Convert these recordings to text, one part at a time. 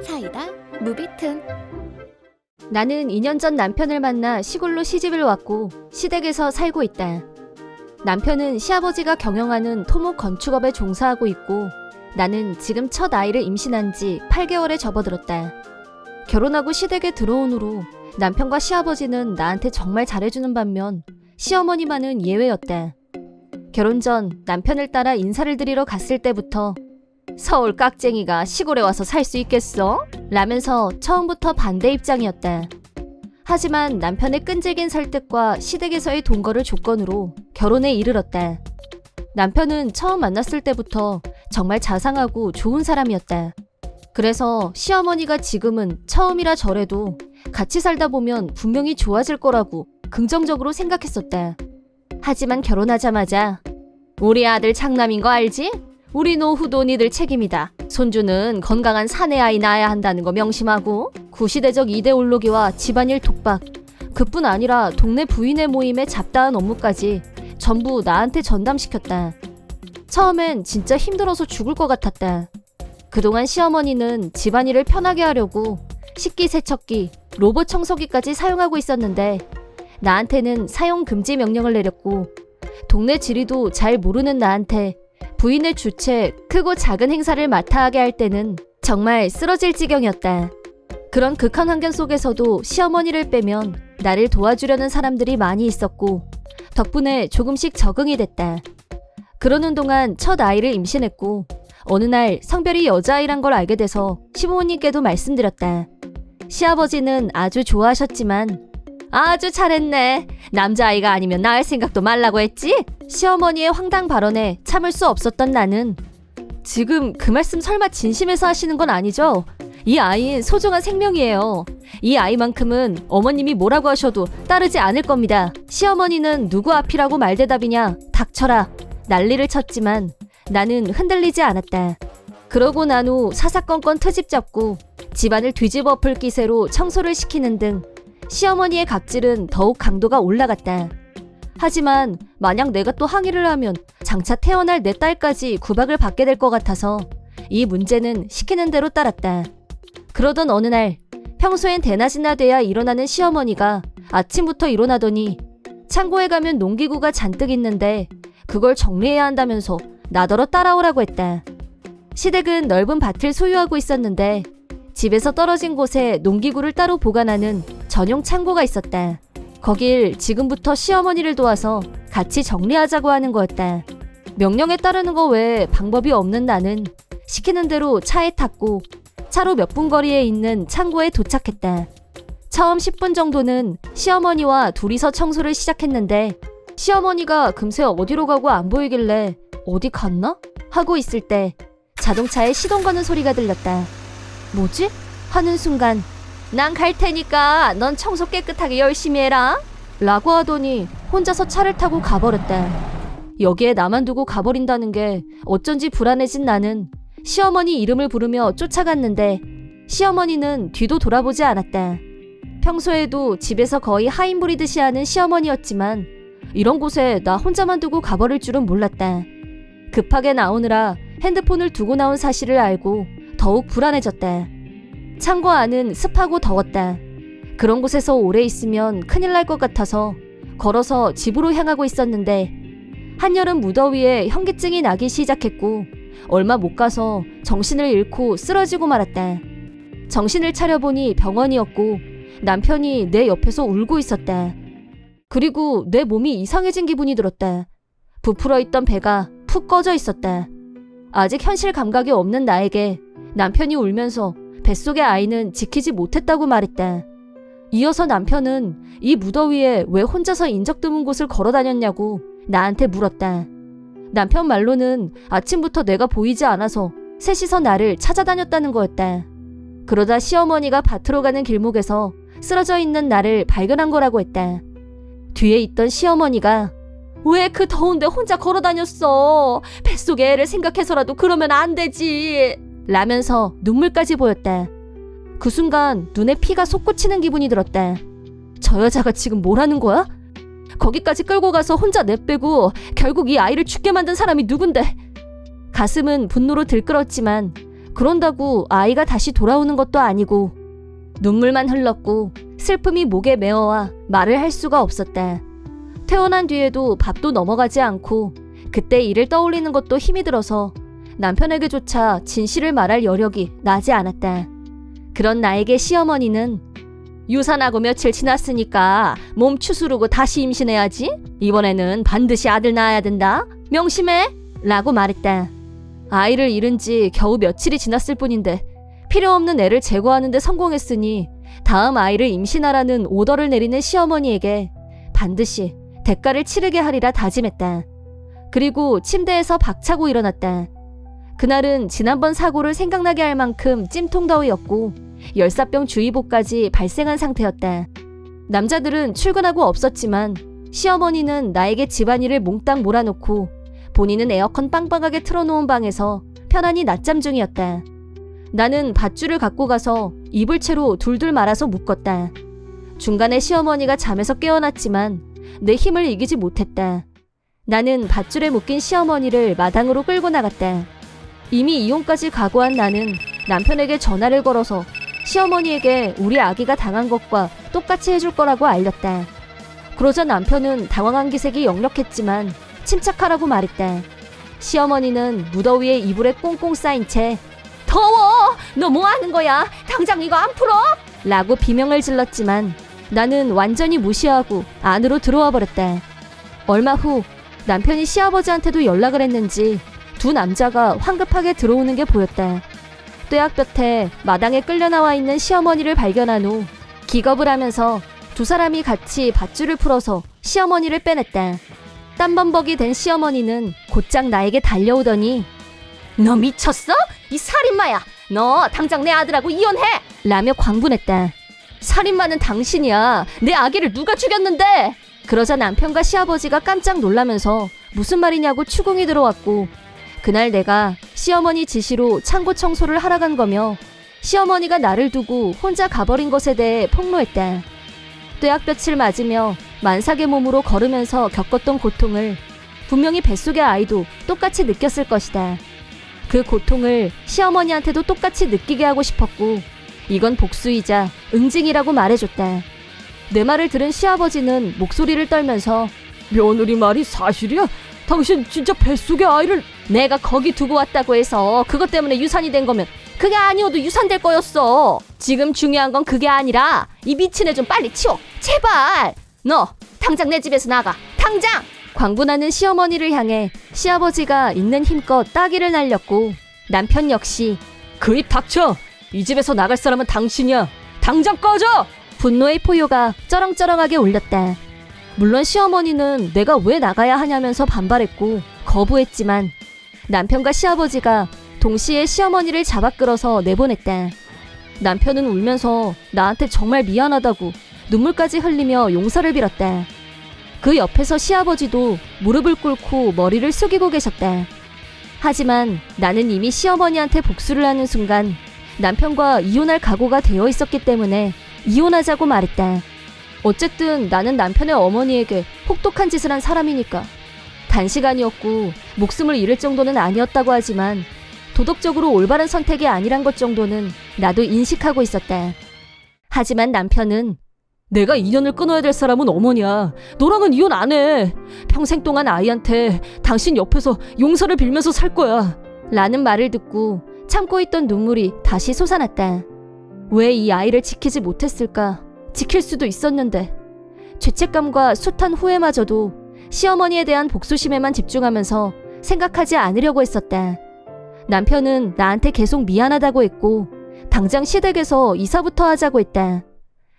사이다 무비튼. 나는 2년 전 남편을 만나 시골로 시집을 왔고 시댁에서 살고 있다. 남편은 시아버지가 경영하는 토목 건축업에 종사하고 있고 나는 지금 첫 아이를 임신한 지 8개월에 접어들었다. 결혼하고 시댁에 들어온 후로 남편과 시아버지는 나한테 정말 잘해주는 반면 시어머니만은 예외였다. 결혼 전 남편을 따라 인사를 드리러 갔을 때부터 서울 깍쟁이가 시골에 와서 살 수 있겠어? 라면서 처음부터 반대 입장이었다. 하지만 남편의 끈질긴 설득과 시댁에서의 동거를 조건으로 결혼에 이르렀다. 남편은 처음 만났을 때부터 정말 자상하고 좋은 사람이었다. 그래서 시어머니가 지금은 처음이라 저래도 같이 살다 보면 분명히 좋아질 거라고 긍정적으로 생각했었다. 하지만 결혼하자마자 우리 아들 장남인 거 알지? 우리 노후도 니들 책임이다. 손주는 건강한 사내 아이 낳아야 한다는 거 명심하고 구시대적 이데올로기와 집안일 독박, 그뿐 아니라 동네 부인의 모임에 잡다한 업무까지 전부 나한테 전담시켰다. 처음엔 진짜 힘들어서 죽을 것 같았다. 그동안 시어머니는 집안일을 편하게 하려고 식기세척기, 로봇 청소기까지 사용하고 있었는데 나한테는 사용 금지 명령을 내렸고 동네 지리도 잘 모르는 나한테 부인의 주최 크고 작은 행사를 맡아 하게 할 때는 정말 쓰러질 지경이었다. 그런 극한 환경 속에서도 시어머니를 빼면 나를 도와주려는 사람들이 많이 있었고 덕분에 조금씩 적응이 됐다. 그러는 동안 첫 아이를 임신했고 어느 날 성별이 여자아이란 걸 알게 돼서 시부모님께도 말씀드렸다. 시아버지는 아주 좋아하셨지만 아주 잘했네. 남자아이가 아니면 낳을 생각도 말라고 했지? 시어머니의 황당 발언에 참을 수 없었던 나는 지금 그 말씀 설마 진심에서 하시는 건 아니죠? 이 아이는 소중한 생명이에요. 이 아이만큼은 어머님이 뭐라고 하셔도 따르지 않을 겁니다. 시어머니는 누구 앞이라고 말대답이냐? 닥쳐라. 난리를 쳤지만 나는 흔들리지 않았다. 그러고 난 후 사사건건 트집 잡고 집안을 뒤집어 엎을 기세로 청소를 시키는 등 시어머니의 갑질은 더욱 강도가 올라갔다. 하지만 만약 내가 또 항의를 하면 장차 태어날 내 딸까지 구박을 받게 될 것 같아서 이 문제는 시키는 대로 따랐다. 그러던 어느 날 평소엔 대낮이나 돼야 일어나는 시어머니가 아침부터 일어나더니 창고에 가면 농기구가 잔뜩 있는데 그걸 정리해야 한다면서 나더러 따라오라고 했다. 시댁은 넓은 밭을 소유하고 있었는데 집에서 떨어진 곳에 농기구를 따로 보관하는 전용 창고가 있었다. 거길 지금부터 시어머니를 도와서 같이 정리하자고 하는 거였다. 명령에 따르는 거 외에 방법이 없는 나는 시키는 대로 차에 탔고 차로 몇 분 거리에 있는 창고에 도착했다. 처음 10분 정도는 시어머니와 둘이서 청소를 시작했는데 시어머니가 금세 어디로 가고 안 보이길래 어디 갔나? 하고 있을 때 자동차에 시동 거는 소리가 들렸다. 뭐지? 하는 순간 난 갈 테니까 넌 청소 깨끗하게 열심히 해라 라고 하더니 혼자서 차를 타고 가버렸다. 여기에 나만 두고 가버린다는 게 어쩐지 불안해진 나는 시어머니 이름을 부르며 쫓아갔는데 시어머니는 뒤도 돌아보지 않았다. 평소에도 집에서 거의 하인 부리듯이 하는 시어머니였지만 이런 곳에 나 혼자만 두고 가버릴 줄은 몰랐다. 급하게 나오느라 핸드폰을 두고 나온 사실을 알고 더욱 불안해졌다. 창고 안은 습하고 더웠다. 그런 곳에서 오래 있으면 큰일 날 것 같아서 걸어서 집으로 향하고 있었는데 한여름 무더위에 현기증이 나기 시작했고 얼마 못 가서 정신을 잃고 쓰러지고 말았다. 정신을 차려보니 병원이었고 남편이 내 옆에서 울고 있었다. 그리고 내 몸이 이상해진 기분이 들었다. 부풀어 있던 배가 푹 꺼져 있었다. 아직 현실 감각이 없는 나에게 남편이 울면서 뱃속의 아이는 지키지 못했다고 말했다. 이어서 남편은 이 무더위에 왜 혼자서 인적 드문 곳을 걸어 다녔냐고 나한테 물었다. 남편 말로는 아침부터 내가 보이지 않아서 셋이서 나를 찾아다녔다는 거였다. 그러다 시어머니가 밭으로 가는 길목에서 쓰러져 있는 나를 발견한 거라고 했다. 뒤에 있던 시어머니가 왜 그 더운데 혼자 걸어 다녔어? 뱃속의 애를 생각해서라도 그러면 안 되지 라면서 눈물까지 보였다. 그 순간 눈에 피가 솟구치는 기분이 들었다. 저 여자가 지금 뭐라는 거야? 거기까지 끌고 가서 혼자 내빼고 결국 이 아이를 죽게 만든 사람이 누군데? 가슴은 분노로 들끓었지만 그런다고 아이가 다시 돌아오는 것도 아니고 눈물만 흘렀고 슬픔이 목에 메어와 말을 할 수가 없었다. 퇴원한 뒤에도 밥도 넘어가지 않고 그때 일을 떠올리는 것도 힘이 들어서 남편에게조차 진실을 말할 여력이 나지 않았다. 그런 나에게 시어머니는 유산하고 며칠 지났으니까 몸 추스르고 다시 임신해야지. 이번에는 반드시 아들 낳아야 된다. 명심해. 라고 말했다. 아이를 잃은 지 겨우 며칠이 지났을 뿐인데 필요 없는 애를 제거하는 데 성공했으니 다음 아이를 임신하라는 오더를 내리는 시어머니에게 반드시 대가를 치르게 하리라 다짐했다. 그리고 침대에서 박차고 일어났다. 그날은 지난번 사고를 생각나게 할 만큼 찜통더위였고 열사병 주의보까지 발생한 상태였다. 남자들은 출근하고 없었지만 시어머니는 나에게 집안일을 몽땅 몰아놓고 본인은 에어컨 빵빵하게 틀어놓은 방에서 편안히 낮잠 중이었다. 나는 밧줄을 갖고 가서 이불채로 둘둘 말아서 묶었다. 중간에 시어머니가 잠에서 깨어났지만 내 힘을 이기지 못했다. 나는 밧줄에 묶인 시어머니를 마당으로 끌고 나갔다. 이미 이혼까지 각오한 나는 남편에게 전화를 걸어서 시어머니에게 우리 아기가 당한 것과 똑같이 해줄 거라고 알렸다. 그러자 남편은 당황한 기색이 역력했지만 침착하라고 말했다. 시어머니는 무더위에 이불에 꽁꽁 쌓인 채 더워! 너 뭐 하는 거야? 당장 이거 안 풀어? 라고 비명을 질렀지만 나는 완전히 무시하고 안으로 들어와 버렸다. 얼마 후 남편이 시아버지한테도 연락을 했는지 두 남자가 황급하게 들어오는 게 보였다. 뙤약볕에 마당에 끌려 나와 있는 시어머니를 발견한 후 기겁을 하면서 두 사람이 같이 밧줄을 풀어서 시어머니를 빼냈다. 땀범벅이 된 시어머니는 곧장 나에게 달려오더니 너 미쳤어? 이 살인마야! 너 당장 내 아들하고 이혼해! 라며 광분했다. 살인마는 당신이야. 내 아기를 누가 죽였는데? 그러자 남편과 시아버지가 깜짝 놀라면서 무슨 말이냐고 추궁이 들어왔고 그날 내가 시어머니 지시로 창고 청소를 하러 간 거며 시어머니가 나를 두고 혼자 가버린 것에 대해 폭로했다. 뙤약볕을 맞으며 만삭의 몸으로 걸으면서 겪었던 고통을 분명히 뱃속의 아이도 똑같이 느꼈을 것이다. 그 고통을 시어머니한테도 똑같이 느끼게 하고 싶었고 이건 복수이자 응징이라고 말해줬다. 내 말을 들은 시아버지는 목소리를 떨면서 며느리 말이 사실이야? 당신 진짜 뱃속의 아이를 내가 거기 두고 왔다고 해서 그것 때문에 유산이 된 거면 그게 아니어도 유산될 거였어. 지금 중요한 건 그게 아니라 이 미친 애 좀 빨리 치워. 제발. 너 당장 내 집에서 나가. 당장. 광분하는 시어머니를 향해 시아버지가 있는 힘껏 따귀를 날렸고 남편 역시 그 입 닥쳐. 이 집에서 나갈 사람은 당신이야. 당장 꺼져. 분노의 포효가 쩌렁쩌렁하게 울렸다. 물론 시어머니는 내가 왜 나가야 하냐면서 반발했고 거부했지만 남편과 시아버지가 동시에 시어머니를 잡아 끌어서 내보냈다. 남편은 울면서 나한테 정말 미안하다고 눈물까지 흘리며 용서를 빌었다. 그 옆에서 시아버지도 무릎을 꿇고 머리를 숙이고 계셨다. 하지만 나는 이미 시어머니한테 복수를 하는 순간 남편과 이혼할 각오가 되어 있었기 때문에 이혼하자고 말했다. 어쨌든 나는 남편의 어머니에게 혹독한 짓을 한 사람이니까. 단시간이었고 목숨을 잃을 정도는 아니었다고 하지만 도덕적으로 올바른 선택이 아니란 것 정도는 나도 인식하고 있었다. 하지만 남편은 내가 인연을 끊어야 될 사람은 어머니야. 너랑은 이혼 안 해. 평생 동안 아이한테 당신 옆에서 용서를 빌면서 살 거야. 라는 말을 듣고 참고 있던 눈물이 다시 솟아났다. 왜 이 아이를 지키지 못했을까? 지킬 수도 있었는데. 죄책감과 숱한 후회마저도 시어머니에 대한 복수심에만 집중하면서 생각하지 않으려고 했었다. 남편은 나한테 계속 미안하다고 했고 당장 시댁에서 이사부터 하자고 했다.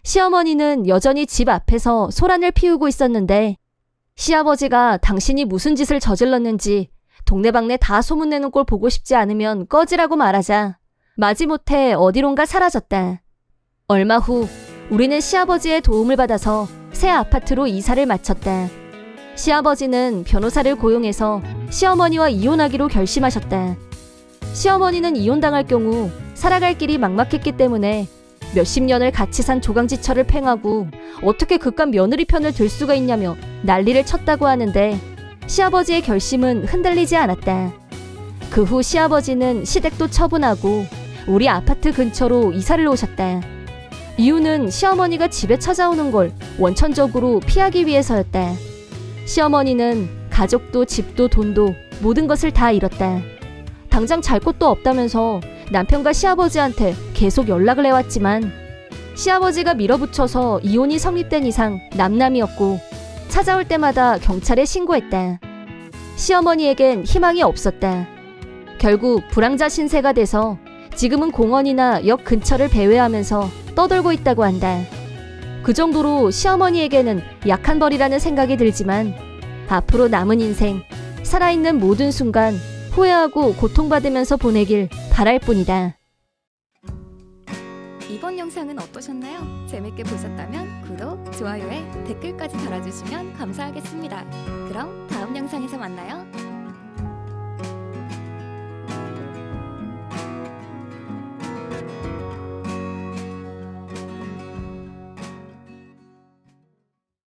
시어머니는 여전히 집 앞에서 소란을 피우고 있었는데 시아버지가 당신이 무슨 짓을 저질렀는지 동네방네 다 소문내는 꼴 보고 싶지 않으면 꺼지라고 말하자 마지못해 어디론가 사라졌다. 얼마 후 우리는 시아버지의 도움을 받아서 새 아파트로 이사를 마쳤다. 시아버지는 변호사를 고용해서 시어머니와 이혼하기로 결심하셨다. 시어머니는 이혼당할 경우 살아갈 길이 막막했기 때문에 몇십 년을 같이 산 조강지처를 팽하고 어떻게 그깟 며느리 편을 들 수가 있냐며 난리를 쳤다고 하는데 시아버지의 결심은 흔들리지 않았다. 그 후 시아버지는 시댁도 처분하고 우리 아파트 근처로 이사를 오셨다. 이유는 시어머니가 집에 찾아오는 걸 원천적으로 피하기 위해서였다. 시어머니는 가족도 집도 돈도 모든 것을 다 잃었다. 당장 잘 곳도 없다면서 남편과 시아버지한테 계속 연락을 해왔지만 시아버지가 밀어붙여서 이혼이 성립된 이상 남남이었고 찾아올 때마다 경찰에 신고했다. 시어머니에겐 희망이 없었다. 결국 불황자 신세가 돼서 지금은 공원이나 역 근처를 배회하면서 떠돌고 있다고 한다. 그 정도로 시어머니에게는 약한 벌이라는 생각이 들지만 앞으로 남은 인생, 살아있는 모든 순간 후회하고 고통받으면서 보내길 바랄 뿐이다. 이번 영상은 어떠셨나요? 재밌게 보셨다면 구독, 좋아요에 댓글까지 달아주시면 감사하겠습니다. 그럼 다음 영상에서 만나요.